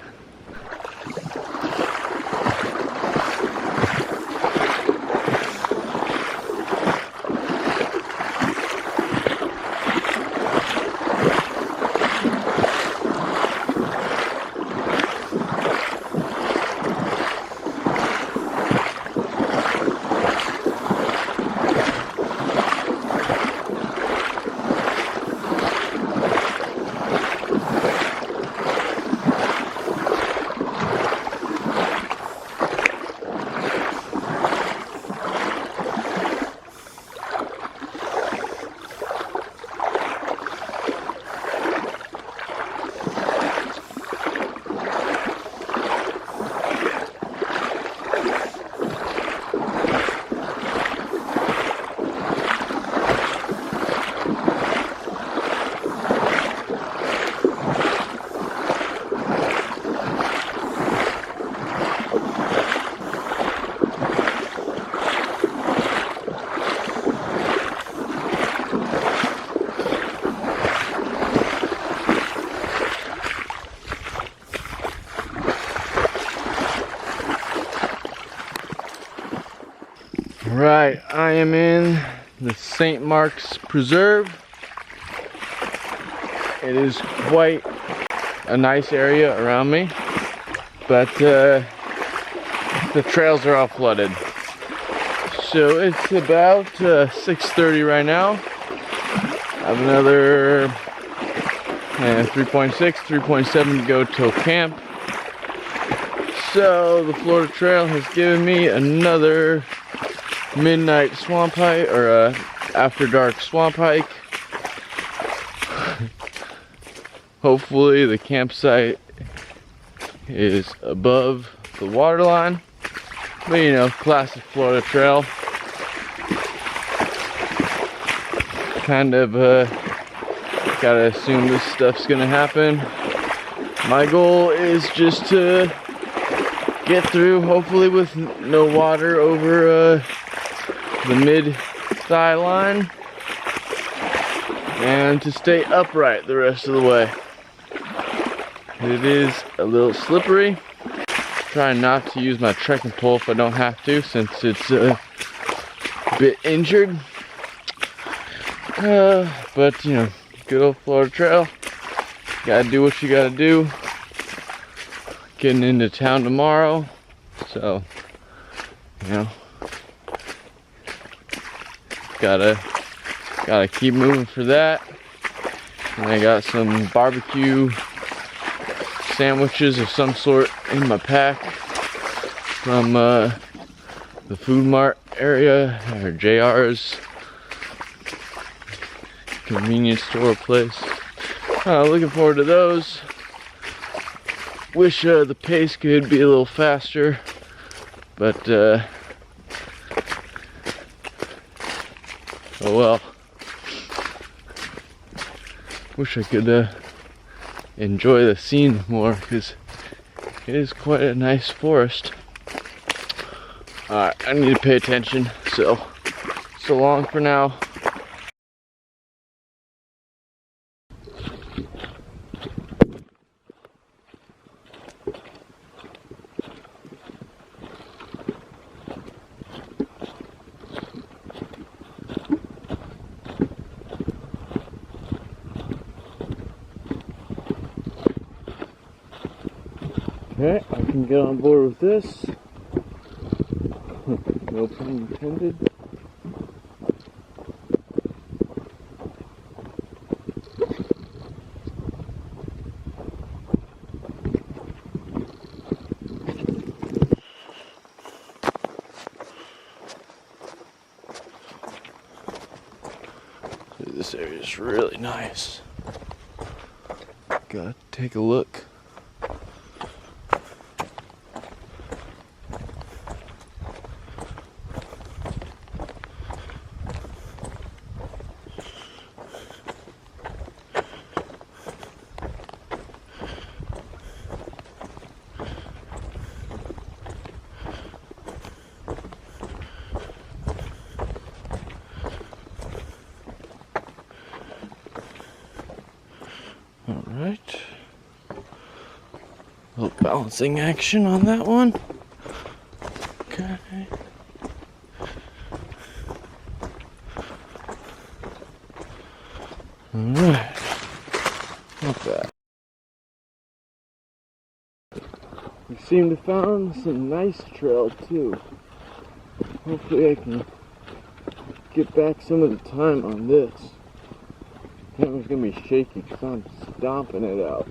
Right, I am in the St. Mark's Preserve. It is quite a nice area around me, but the trails are all flooded. So it's about 6:30 right now. I have another 3.6, 3.7 to go till camp. So the Florida Trail has given me another midnight swamp hike, or after dark swamp hike. Hopefully the campsite is above the water line, but you know, classic Florida Trail. Kind of gotta assume this stuff's gonna happen. My goal is just to get through, hopefully with no water over the mid-thigh line, and to stay upright the rest of the way. It is a little slippery. Trying not to use my trekking pole if I don't have to, since it's a bit injured. But you know, good old Florida Trail. Gotta do what you gotta do. Getting into town tomorrow, so you know, gotta keep moving for that. And I got some barbecue sandwiches of some sort in my pack from the food mart area, or JR's convenience store place. Looking forward to those. Wish the pace could be a little faster, but oh well. Wish I could enjoy the scene more, because it is quite a nice forest. Alright, I need to pay attention, so long for now. Okay, I can get on board with this. No pun intended. This area is really nice. Gotta take a look. Alright. A little balancing action on that one. Okay. Alright. Not bad. We seem to have found some nice trail too. Hopefully I can get back some of the time on this. Camera's gonna be shaky because I'm stomping it out.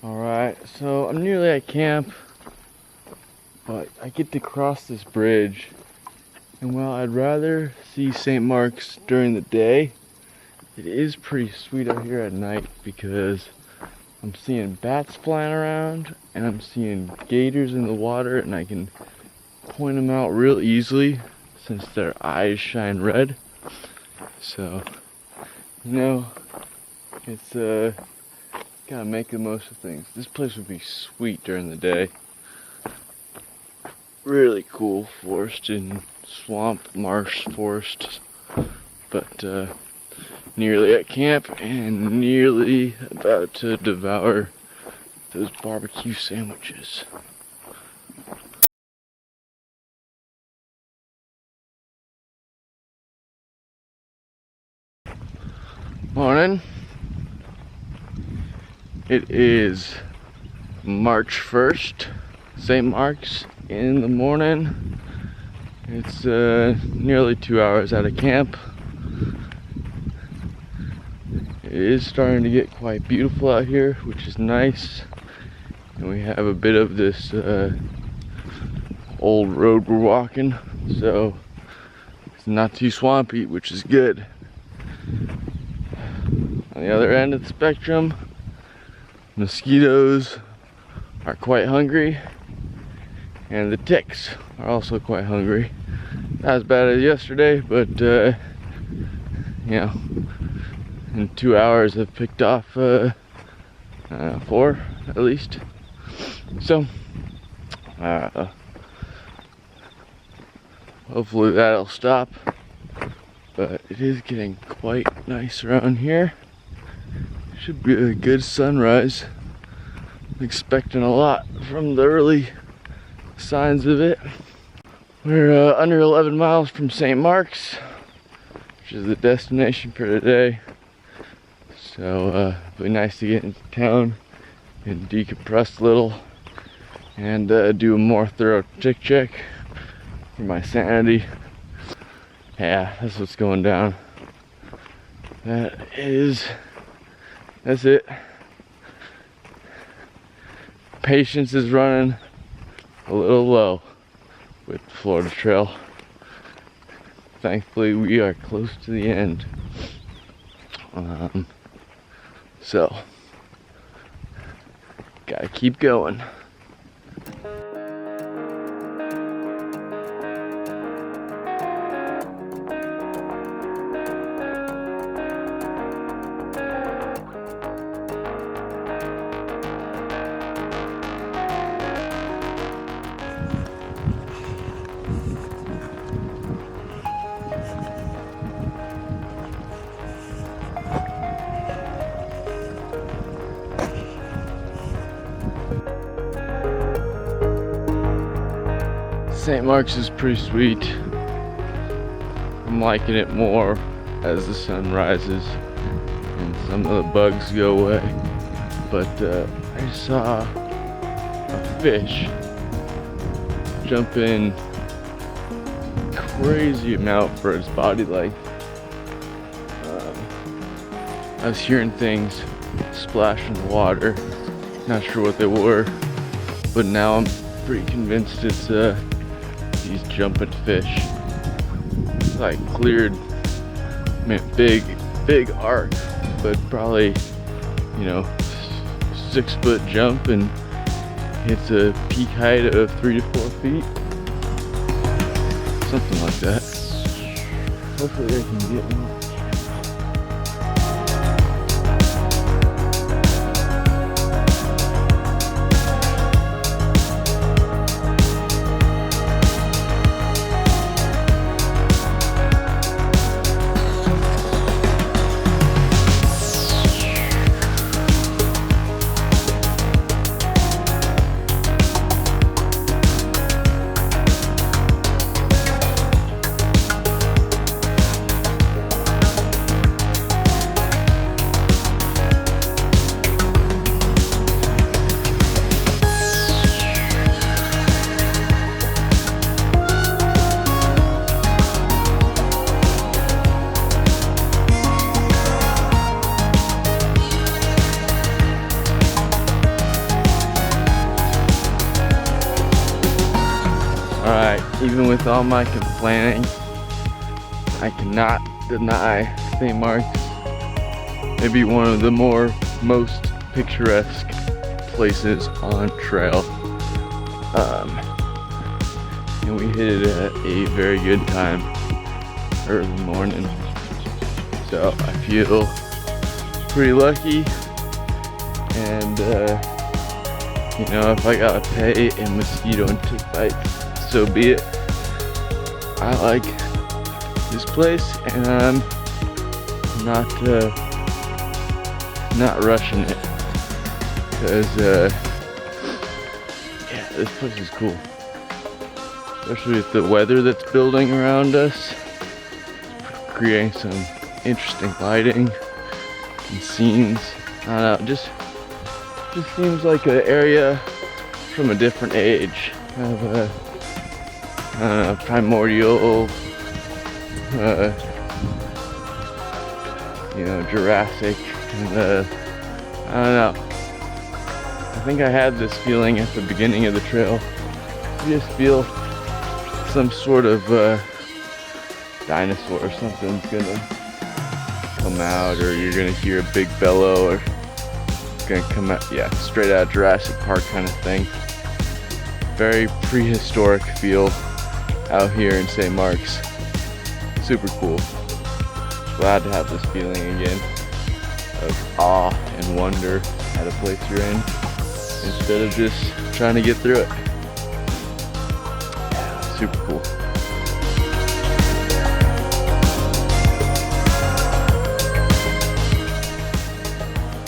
Alright, so I'm nearly at camp, but I get to cross this bridge, and while I'd rather see St. Mark's during the day, it is pretty sweet out here at night because I'm seeing bats flying around, and I'm seeing gators in the water, and I can point them out real easily since their eyes shine red. So, you know, it's gotta make the most of things. This place would be sweet during the day. Really cool forest and swamp, marsh forest. But nearly at camp and nearly about to devour those barbecue sandwiches. Morning. It is March 1st, St. Mark's in the morning. It's nearly 2 hours out of camp. It is starting to get quite beautiful out here, which is nice. And we have a bit of this old road we're walking, so it's not too swampy, which is good. On the other end of the spectrum, mosquitoes are quite hungry, and the ticks are also quite hungry. Not as bad as yesterday, but you know, in 2 hours I've picked off 4 at least. So hopefully that'll stop, but it is getting quite nice around here. Should be a good sunrise. I'm expecting a lot from the early signs of it. We're under 11 miles from St. Mark's, which is the destination for today. So it'll be nice to get into town and decompress a little and do a more thorough tick check for my sanity. Yeah, that's what's going down. That's it. Patience is running a little low with the Florida Trail. Thankfully, we are close to the end. So, gotta keep going. St. Mark's is pretty sweet. I'm liking it more as the sun rises and some of the bugs go away. But I saw a fish jump in crazy amount for its body length. I was hearing things splash in the water. Not sure what they were, but now I'm pretty convinced it's these jumping fish. It's like cleared, I mean, big arc, but probably, you know, 6 foot jump and hits a peak height of 3 to 4 feet, something like that. Hopefully I can get one. Alright, even with all my complaining, I cannot deny St. Mark's may be one of the most picturesque places on trail. And we hit it at a very good time, early morning. So I feel pretty lucky, and you know, if I gotta pay a mosquito and tick bite, so be it. I like this place, and I'm not rushing it, because yeah, this place is cool, especially with the weather that's building around us, creating some interesting lighting, and scenes. I don't know, just seems like an area from a different age, kind of a primordial, you know, Jurassic, and I don't know. I think I had this feeling at the beginning of the trail. You just feel some sort of dinosaur or something's gonna come out, or you're gonna hear a big bellow, or it's gonna come out, yeah, straight out of Jurassic Park kind of thing. Very prehistoric feel out here in St. Mark's. Super cool. Glad to have this feeling again of awe and wonder at a place you're in, instead of just trying to get through it. Yeah, super cool.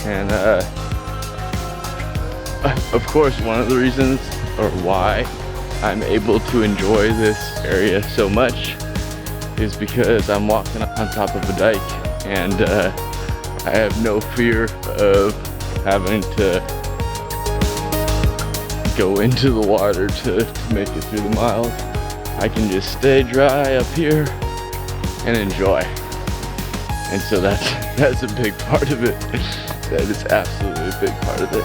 And of course, one of the reasons, or why I'm able to enjoy this area so much, is because I'm walking on top of a dike, and I have no fear of having to go into the water to make it through the miles. I can just stay dry up here and enjoy. And so that's a big part of it. That is absolutely a big part of it.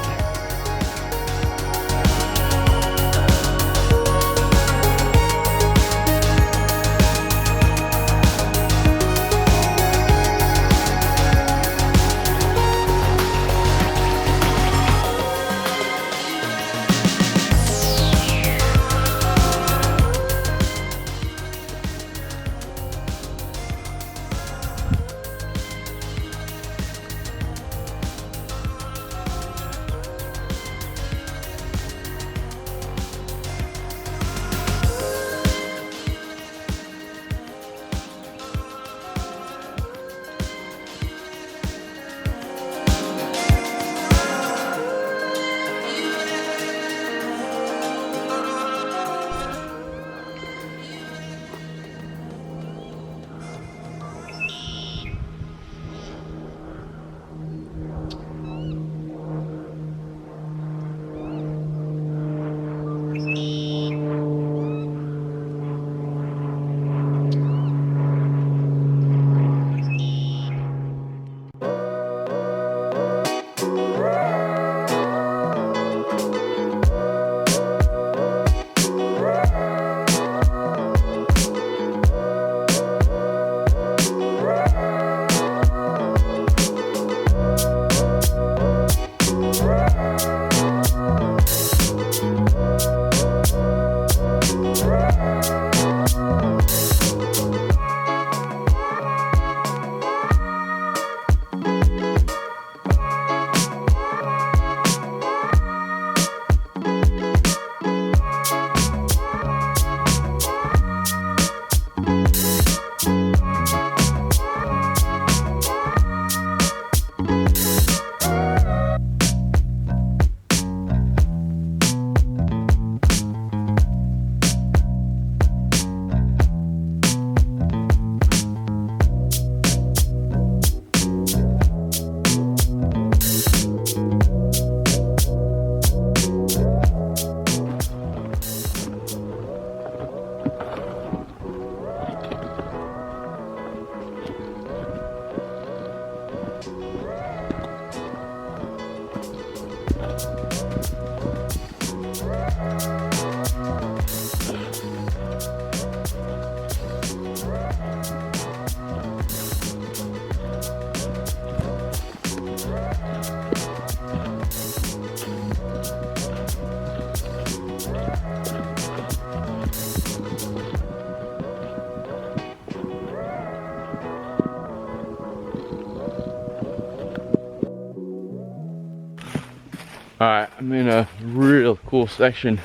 Alright, I'm in a real cool section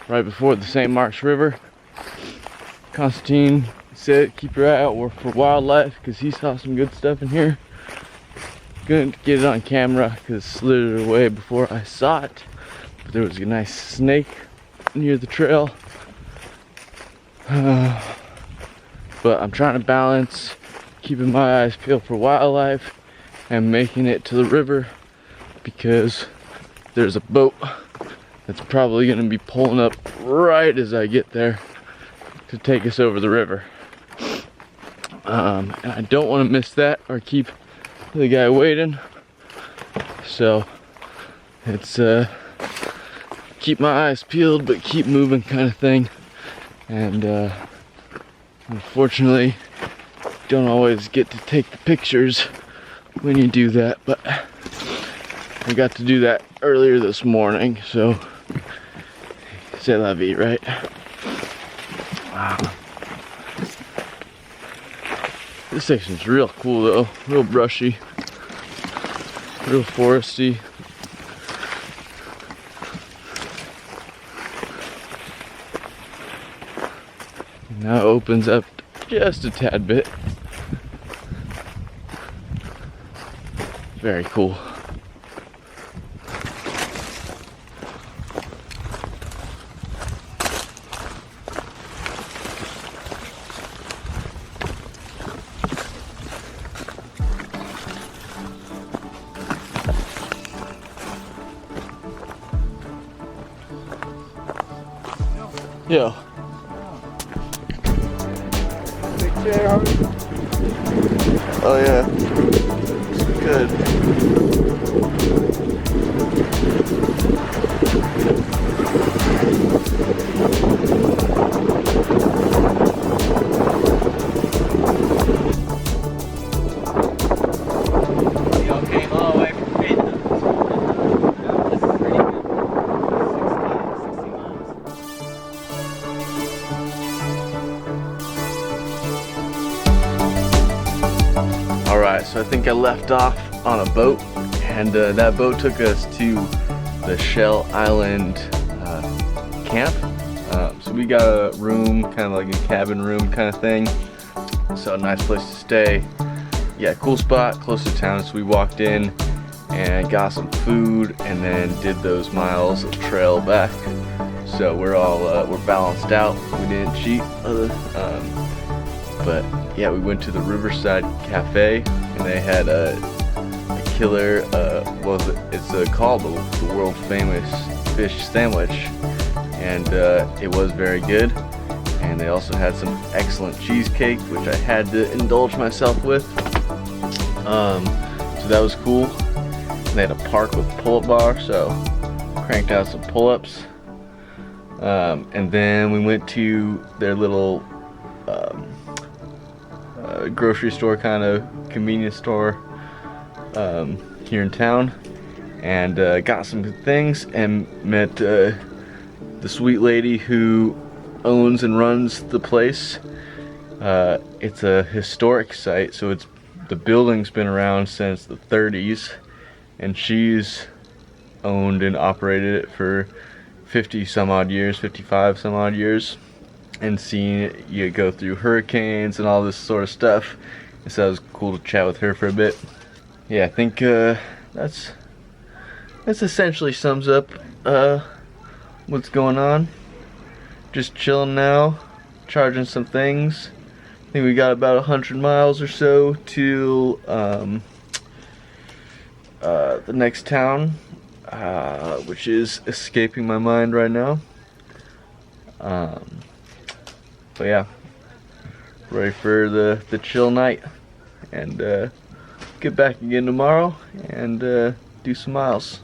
right before the St. Mark's River. Constantine said keep your eye out for wildlife because he saw some good stuff in here. Couldn't get it on camera because it slithered away before I saw it. But there was a nice snake near the trail. But I'm trying to balance keeping my eyes peeled for wildlife am making it to the river because there's a boat that's probably going to be pulling up right as I get there to take us over the river. And I don't want to miss that or keep the guy waiting. So it's keep my eyes peeled but keep moving kind of thing. And unfortunately, don't always get to take the pictures when you do that, but I got to do that earlier this morning, so c'est la vie, right? Wow. This section's real cool though, real brushy, real foresty. Now it opens up just a tad bit. Very cool. Yeah. Big chair, Oh yeah. Good. Y'all came all the way from Vietnam. This is pretty good. 60 miles. Alright, so I think I left off on a boat, and that boat took us to the Shell Island camp. So we got a room, kind of like a cabin room kind of thing. So a nice place to stay. Yeah, cool spot, close to town. So we walked in and got some food and then did those miles of trail back. So we're all we're balanced out. We didn't cheat, but yeah, we went to the Riverside Cafe and they had a killer, it's called the world famous fish sandwich, and it was very good. And they also had some excellent cheesecake, which I had to indulge myself with. So that was cool. They had a park with pull-up bar, so cranked out some pull-ups. And then we went to their little grocery store, kind of convenience store here in town, and got some good things and met the sweet lady who owns and runs the place. It's a historic site, so the building's been around since the 30s, and she's owned and operated it for 50 some odd years, 55 some odd years, and seen you go through hurricanes and all this sort of stuff. And so it was cool to chat with her for a bit. Yeah, I think that's essentially sums up what's going on. Just chilling now, charging some things. I think we got about 100 miles or so to the next town, which is escaping my mind right now. But yeah, ready for the chill night, and get back again tomorrow and do some miles.